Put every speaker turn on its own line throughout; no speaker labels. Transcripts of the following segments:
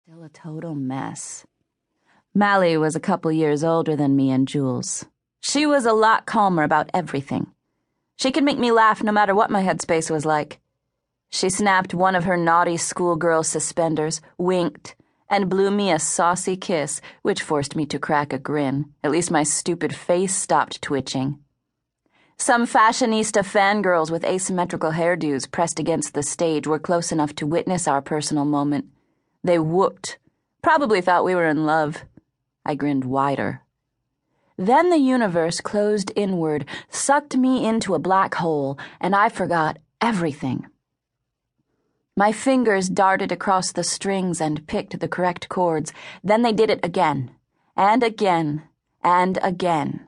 Still a total mess. Mally was a couple years older than me and Jules. She was a lot calmer about everything. She could make me laugh no matter what my headspace was like. She snapped one of her naughty schoolgirl suspenders, winked, and blew me a saucy kiss, which forced me to crack a grin. At least my stupid face stopped twitching. Some fashionista fangirls with asymmetrical hairdos pressed against the stage were close enough to witness our personal moment. They whooped. Probably thought we were in love. I grinned wider. Then the universe closed inward, sucked me into a black hole, and I forgot everything. My fingers darted across the strings and picked the correct chords. Then they did it again, and again, and again.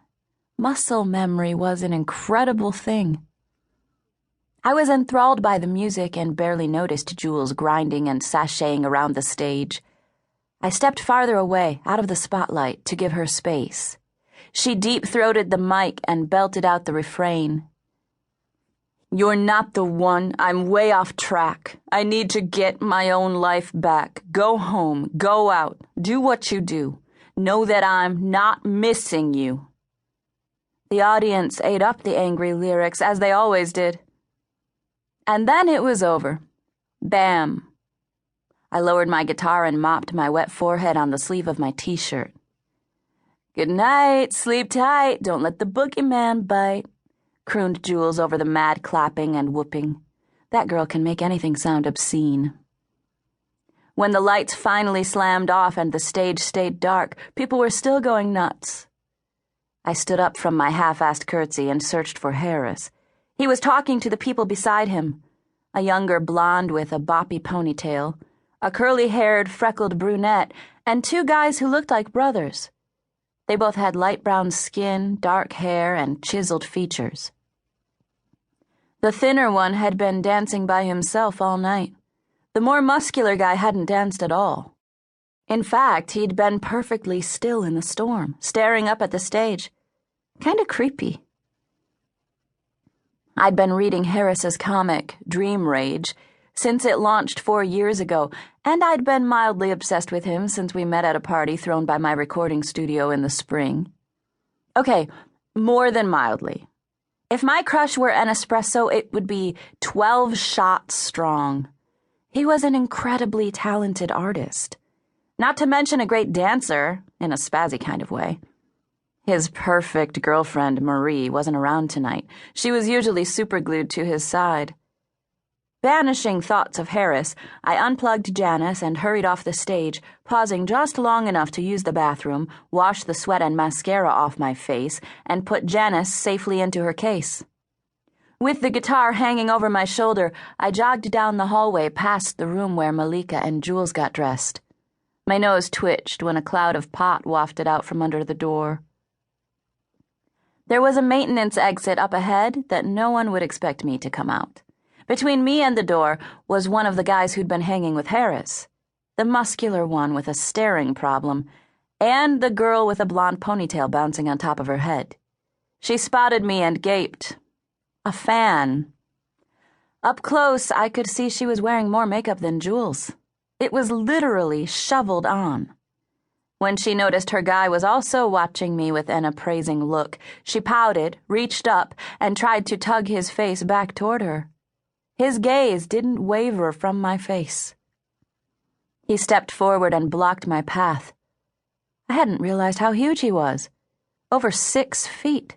Muscle memory was an incredible thing. I was enthralled by the music and barely noticed Jules grinding and sashaying around the stage. I stepped farther away, out of the spotlight, to give her space. She deep-throated the mic and belted out the refrain. "You're not the one. I'm way off track. I need to get my own life back. Go home. Go out. Do what you do. Know that I'm not missing you." The audience ate up the angry lyrics, as they always did. And then it was over. Bam. I lowered my guitar and mopped my wet forehead on the sleeve of my t-shirt. "Good night, sleep tight, don't let the boogeyman bite," crooned Jules over the mad clapping and whooping. That girl can make anything sound obscene. When the lights finally slammed off and the stage stayed dark, people were still going nuts. I stood up from my half-assed curtsy and searched for Harris. He was talking to the people beside him, a younger blonde with a boppy ponytail, a curly-haired, freckled brunette, and two guys who looked like brothers. They both had light brown skin, dark hair, and chiseled features. The thinner one had been dancing by himself all night. The more muscular guy hadn't danced at all. In fact, he'd been perfectly still in the storm, staring up at the stage. Kinda creepy. I'd been reading Harris's comic, Dream Rage, since it launched 4 years ago, and I'd been mildly obsessed with him since we met at a party thrown by my recording studio in the spring. Okay, more than mildly. If my crush were an espresso, it would be 12 shots strong. He was an incredibly talented artist. Not to mention a great dancer, in a spazzy kind of way. His perfect girlfriend, Marie, wasn't around tonight. She was usually superglued to his side. Banishing thoughts of Harris, I unplugged Janice and hurried off the stage, pausing just long enough to use the bathroom, wash the sweat and mascara off my face, and put Janice safely into her case. With the guitar hanging over my shoulder, I jogged down the hallway past the room where Malika and Jules got dressed. My nose twitched when a cloud of pot wafted out from under the door. There was a maintenance exit up ahead that no one would expect me to come out. Between me and the door was one of the guys who'd been hanging with Harris, the muscular one with a staring problem, and the girl with a blonde ponytail bouncing on top of her head. She spotted me and gaped. A fan. Up close, I could see she was wearing more makeup than Jules. It was literally shoveled on. When she noticed her guy was also watching me with an appraising look, she pouted, reached up, and tried to tug his face back toward her. His gaze didn't waver from my face. He stepped forward and blocked my path. I hadn't realized how huge he was. Over 6 feet.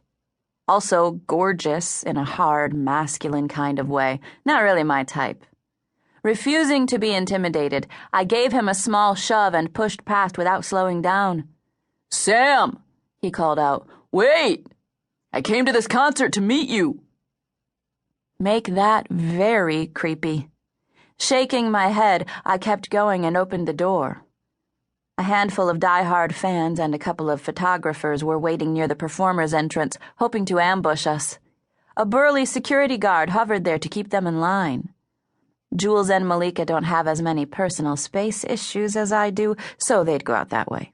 Also gorgeous in a hard, masculine kind of way. Not really my type. Refusing to be intimidated, I gave him a small shove and pushed past without slowing down. "Sam," he called out. "Wait! I came to this concert to meet you." Make that very creepy. Shaking my head, I kept going and opened the door. A handful of die-hard fans and a couple of photographers were waiting near the performer's entrance, hoping to ambush us. A burly security guard hovered there to keep them in line. Jules and Malika don't have as many personal space issues as I do, so they'd go out that way.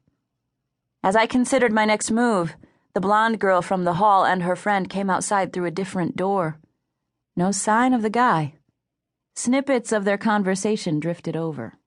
As I considered my next move, the blonde girl from the hall and her friend came outside through a different door. No sign of the guy. Snippets of their conversation drifted over.